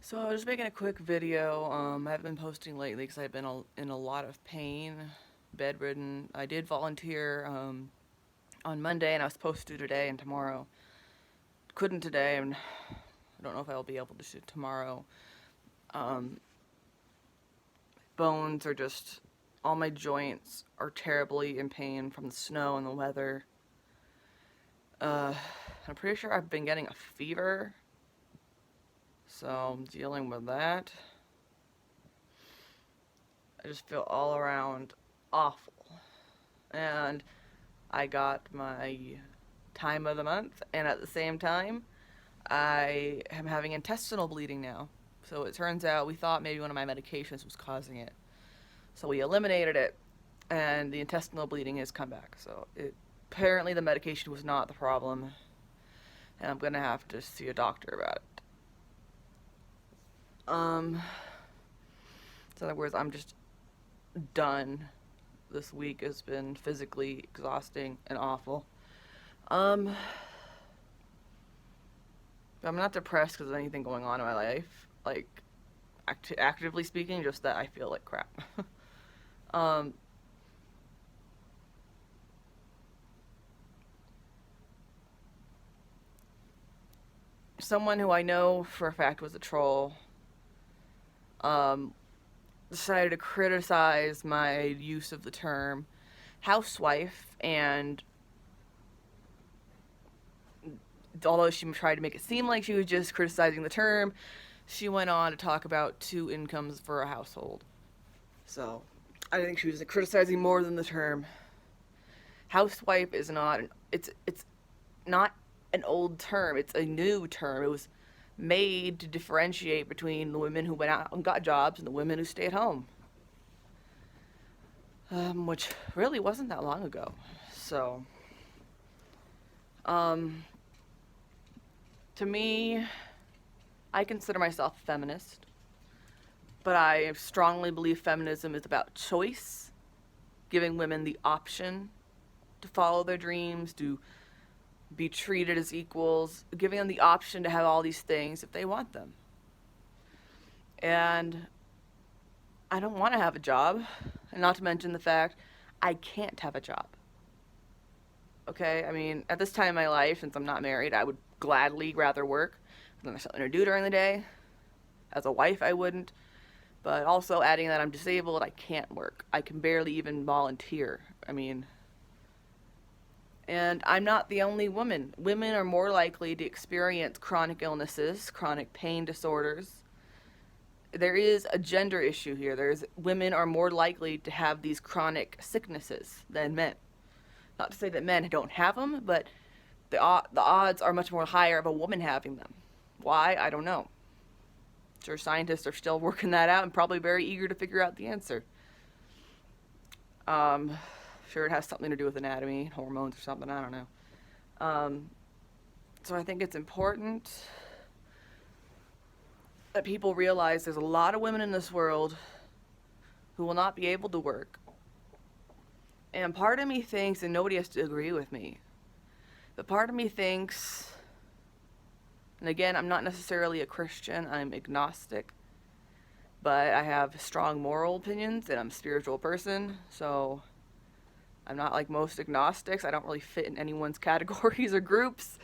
So I was making a quick video. I haven't been posting lately because I've been in a lot of pain, bedridden. I did volunteer on Monday, and I was supposed to do today and tomorrow. Couldn't today, and I don't know if I'll be able to do tomorrow. Um, Bones are just, all my joints are terribly in pain from the snow and the weather. I'm pretty sure I've been getting a fever, so I'm dealing with that. I just feel all around awful. And I got my time of the month, and at the same time, I am having intestinal bleeding now. So it turns out we thought maybe one of my medications was causing it. So we eliminated it, and the intestinal bleeding has come back. So apparently the medication was not the problem, and I'm gonna have to see a doctor about it. So in other words, I'm just done. This week has been physically exhausting and awful. Um, I'm not depressed because of anything going on in my life. Like, actively speaking, just that I feel like crap. um, Someone who I know for a fact was a troll um, decided to criticize my use of the term housewife, and although she tried to make it seem like she was just criticizing the term, she went on to talk about two incomes for a household. So I think she was criticizing more than the term. Housewife is not it's not an old term. It's a new term. It was made to differentiate between the women who went out and got jobs and the women who stayed home, which really wasn't that long ago. So, um, to me, I consider myself a feminist, but I strongly believe feminism is about choice, giving women the option to follow their dreams, to be treated as equals, giving them the option to have all these things if they want them. And I don't want to have a job, and not to mention the fact I can't have a job. Okay? I mean, at this time in my life, since I'm not married, I would gladly rather work than there's something to do during the day. As a wife, I wouldn't. But also adding that I'm disabled, I can't work. I can barely even volunteer. I mean, and I'm not the only woman. Women are more likely to experience chronic illnesses, chronic pain disorders. There is a gender issue here. Women are more likely to have these chronic sicknesses than men. Not to say that men don't have them, but the odds are much more higher of a woman having them. Why? I don't know. Sure, scientists are still working that out and probably very eager to figure out the answer. Sure, it has something to do with anatomy, hormones, or something. I don't know. So I think it's important that people realize there's a lot of women in this world who will not be able to work. And part of me thinks, and nobody has to agree with me, but part of me thinks, and again, I'm not necessarily a Christian, I'm agnostic, but I have strong moral opinions, and I'm a spiritual person, so I'm not like most agnostics. I don't really fit in anyone's categories or groups,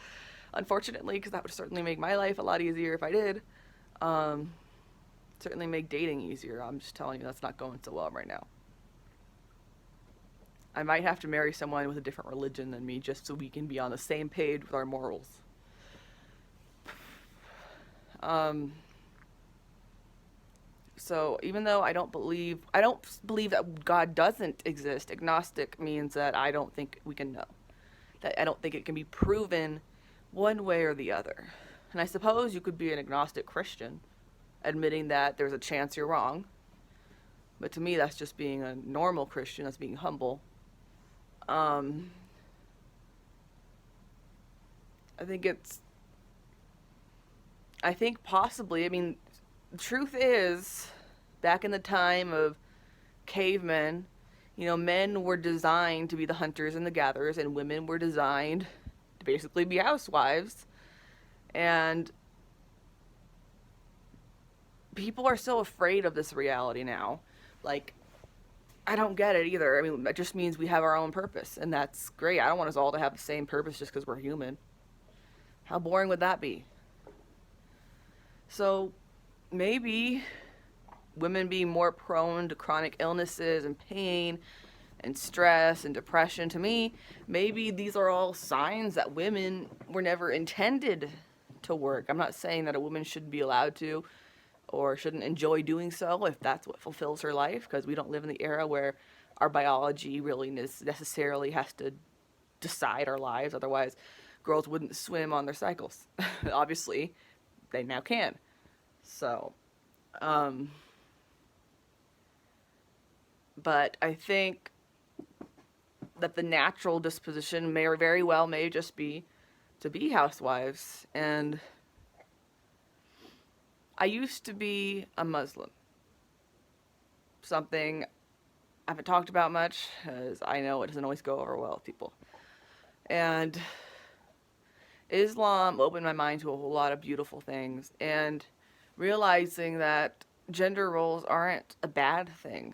unfortunately, because that would certainly make my life a lot easier if I did. Certainly make dating easier. I'm just telling you that's not going so well right now. I might have to marry someone with a different religion than me just so we can be on the same page with our morals. So even though I don't believe that God doesn't exist, agnostic means that I don't think we can know. That I don't think it can be proven one way or the other. And I suppose you could be an agnostic Christian, admitting that there's a chance you're wrong. But to me, that's just being a normal Christian. That's being humble. I think possibly, I mean, the truth is, back in the time of cavemen, men were designed to be the hunters and the gatherers, and women were designed to basically be housewives. And people are so afraid of this reality now. Like, I don't get it either. I mean, that just means we have our own purpose, and that's great. I don't want us all to have the same purpose just because we're human. How boring would that be? So, maybe women being more prone to chronic illnesses and pain and stress and depression, to me, maybe these are all signs that women were never intended to work. I'm not saying that a woman shouldn't be allowed to or shouldn't enjoy doing so if that's what fulfills her life, because we don't live in the era where our biology really necessarily has to decide our lives. Otherwise, girls wouldn't swim on their cycles. Obviously, they now can. So, but I think that the natural disposition may very well may just be to be housewives. And I used to be a Muslim. Something I haven't talked about much, as I know it doesn't always go over well with people. And Islam opened my mind to a whole lot of beautiful things, and realizing that gender roles aren't a bad thing.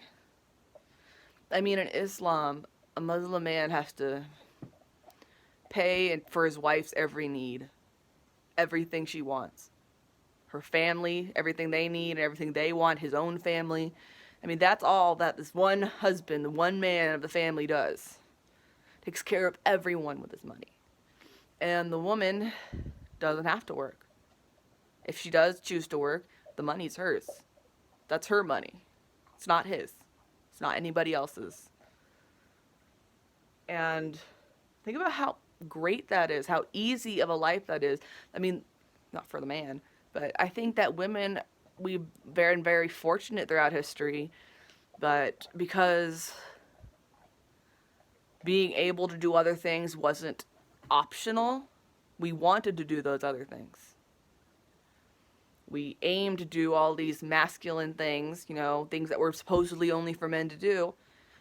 I mean, in Islam, a Muslim man has to pay for his wife's every need, everything she wants. Her family, everything they need, and everything they want, his own family. I mean, that's all that this one husband, the one man of the family does. Takes care of everyone with his money. And the woman doesn't have to work. If she does choose to work, the money's hers. That's her money. It's not his. It's not anybody else's. And think about how great that is, how easy of a life that is. I mean, not for the man, but I think that women, we've been very fortunate throughout history, but because being able to do other things wasn't optional, we wanted to do those other things. We aimed to do all these masculine things, you know, things that were supposedly only for men to do,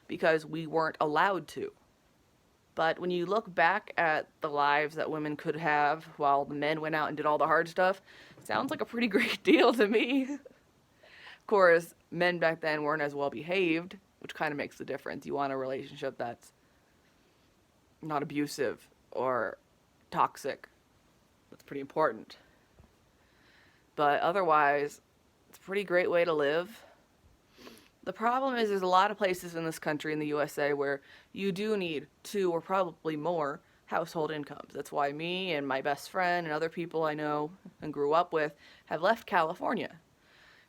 because we weren't allowed to. But when you look back at the lives that women could have while the men went out and did all the hard stuff, it sounds like a pretty great deal to me. Of course, men back then weren't as well behaved, which kind of makes the difference. You want a relationship that's not abusive or toxic. That's pretty important. But otherwise, it's a pretty great way to live. The problem is there's a lot of places in this country, in the USA, where you do need 2 or probably more household incomes. That's why me and my best friend and other people I know and grew up with have left California.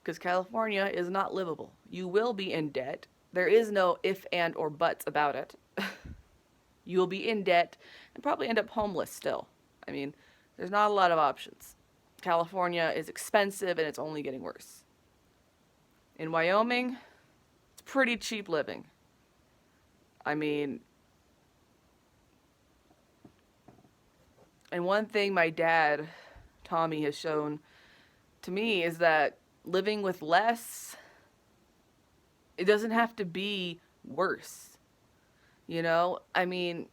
Because California is not livable. You will be in debt. There is no if, and, or buts about it. You will be in debt and probably end up homeless still. I mean, there's not a lot of options. California is expensive and it's only getting worse. In Wyoming, it's pretty cheap living. I mean, and one thing my dad, Tommy, has shown to me is that living with less, it doesn't have to be worse. You know, I mean,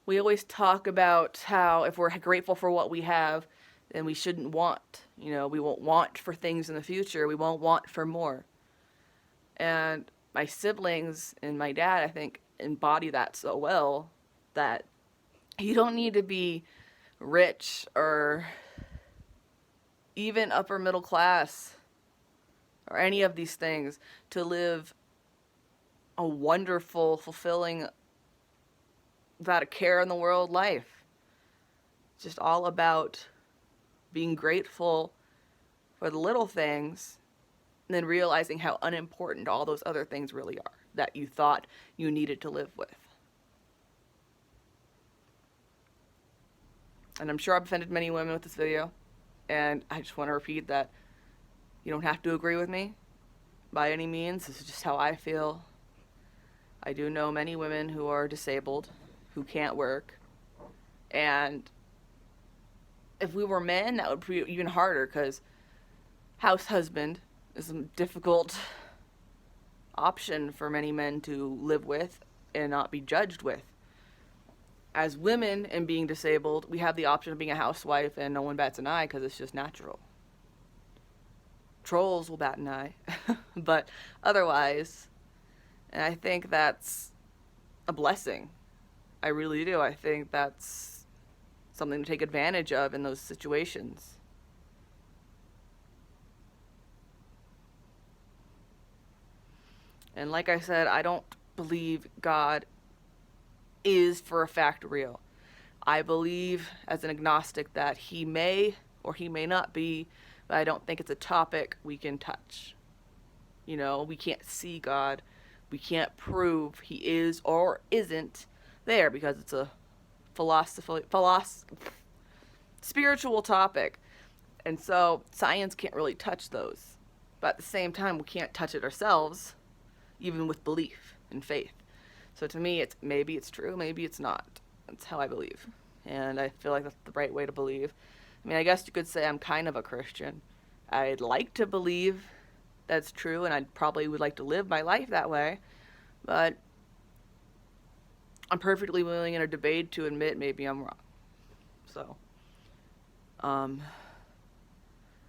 we always talk about how if we're grateful for what we have, then we shouldn't want. You know, we won't want for things in the future. We won't want for more. And my siblings and my dad, I think, embody that so well that you don't need to be rich or even upper middle class or any of these things to live a wonderful, fulfilling, without a care in the world life. It's just all about being grateful for the little things and then realizing how unimportant all those other things really are that you thought you needed to live with. And I'm sure I've offended many women with this video, and I just want to repeat that you don't have to agree with me by any means. This is just how I feel. I do know many women who are disabled, who can't work, and if we were men, that would be even harder, because house husband is a difficult option for many men to live with and not be judged with. as women and being disabled, we have the option of being a housewife and no one bats an eye because it's just natural. Trolls will bat an eye, but otherwise, and I think that's a blessing. I really do. I think that's something to take advantage of in those situations. And like I said, I don't believe God is for a fact real. I believe as an agnostic that he may or he may not be, but I don't think it's a topic we can touch. You know, we can't see God. We can't prove he is or isn't there because it's a spiritual topic. And so science can't really touch those. But at the same time, we can't touch it ourselves, even with belief and faith. So to me, maybe it's true, maybe it's not. That's how I believe. And I feel like that's the right way to believe. I mean, I guess you could say I'm kind of a Christian. I'd like to believe that's true, and I probably would like to live my life that way. But I'm perfectly willing in a debate to admit maybe I'm wrong. So,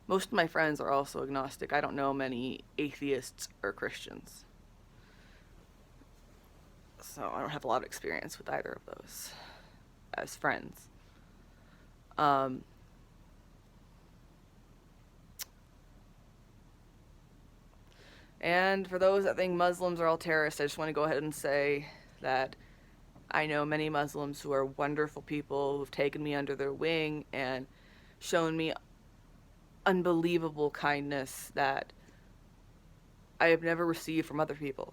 most of my friends are also agnostic. I don't know many atheists or Christians. So I don't have a lot of experience with either of those as friends. And for those that think Muslims are all terrorists, I just want to go ahead and say that I know many Muslims who are wonderful people who've taken me under their wing and shown me unbelievable kindness that I have never received from other people,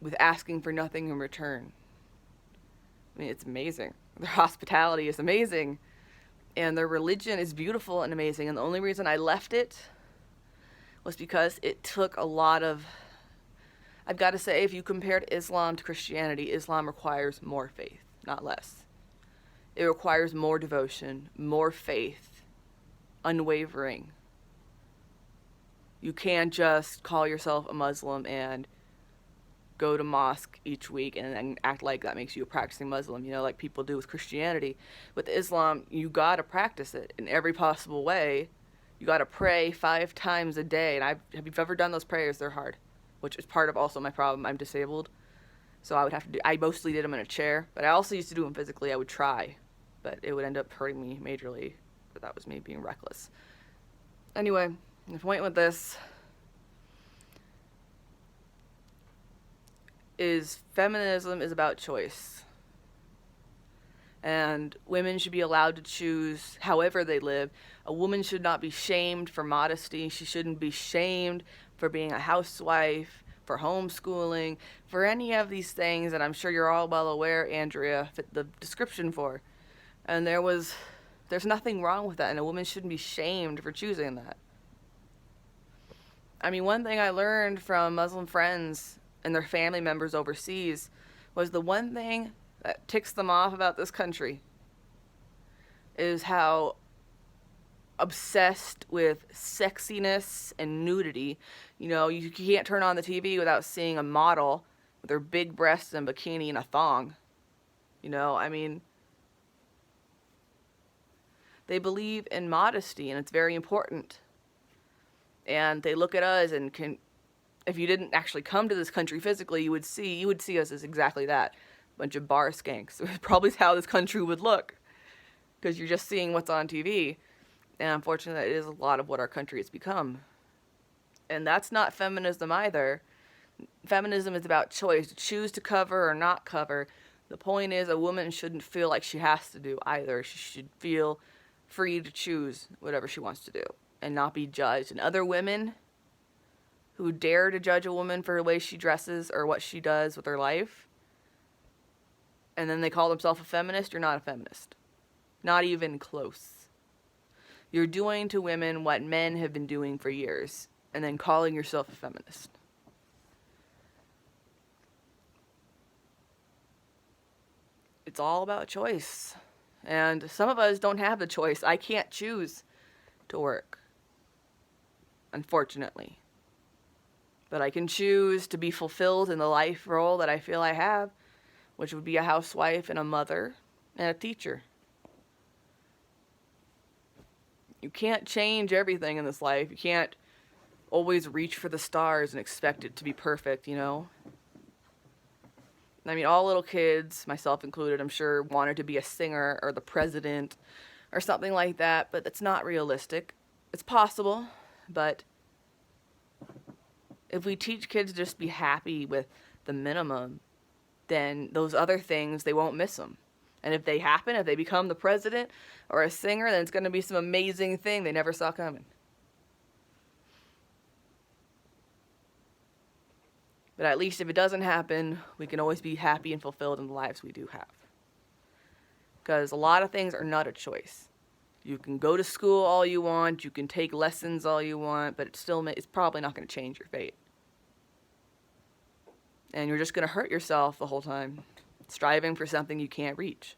with asking for nothing in return. I mean, it's amazing. Their hospitality is amazing, and their religion is beautiful and amazing, and the only reason I left it was because it took a lot of... I've got to say, if you compared Islam to Christianity, Islam requires more faith, not less. It requires more devotion, more faith, unwavering. You can't just call yourself a Muslim and go to mosque each week and then act like that makes you a practicing Muslim, you know, like people do with Christianity. With Islam, you gotta practice it in every possible way. You gotta pray 5 times a day, and have you ever done those prayers? They're hard, which is part of also my problem. I'm disabled, so I mostly did them in a chair, but I also used to do them physically. I would try, but it would end up hurting me majorly, but that was me being reckless. Anyway, the point with this is feminism is about choice. And women should be allowed to choose however they live. A woman should not be shamed for modesty. She shouldn't be shamed for being a housewife, for homeschooling, for any of these things that I'm sure you're all well aware, Andrea, fit the description for. And there's nothing wrong with that, and a woman shouldn't be shamed for choosing that. I mean, one thing I learned from Muslim friends and their family members overseas was the one thing that ticks them off about this country is how obsessed with sexiness and nudity. You know, you can't turn on the TV without seeing a model with their big breasts and bikini and a thong. You know, I mean, they believe in modesty, and it's very important. And they look at us and if you didn't actually come to this country physically, you would see us as exactly that. A bunch of bar skanks. It's probably how this country would look, because you're just seeing what's on TV. And unfortunately, that is a lot of what our country has become. And that's not feminism either. Feminism is about choice. To choose to cover or not cover. The point is, a woman shouldn't feel like she has to do either. She should feel free to choose whatever she wants to do and not be judged. And other women who dare to judge a woman for the way she dresses or what she does with her life, and then they call themselves a feminist, you're not a feminist. Not even close. You're doing to women what men have been doing for years, and then calling yourself a feminist. It's all about choice. And some of us don't have the choice. I can't choose to work, unfortunately. But I can choose to be fulfilled in the life role that I feel I have, which would be a housewife and a mother and a teacher. You can't change everything in this life. You can't always reach for the stars and expect it to be perfect, you know? I mean, all little kids, myself included, I'm sure, wanted to be a singer or the president or something like that, but that's not realistic. It's possible, but if we teach kids to just be happy with the minimum, then those other things, they won't miss them. And if they happen, if they become the president or a singer, then it's going to be some amazing thing they never saw coming. But at least if it doesn't happen, we can always be happy and fulfilled in the lives we do have. Because a lot of things are not a choice. You can go to school all you want, you can take lessons all you want, but it's probably not going to change your fate. And you're just going to hurt yourself the whole time, striving for something you can't reach.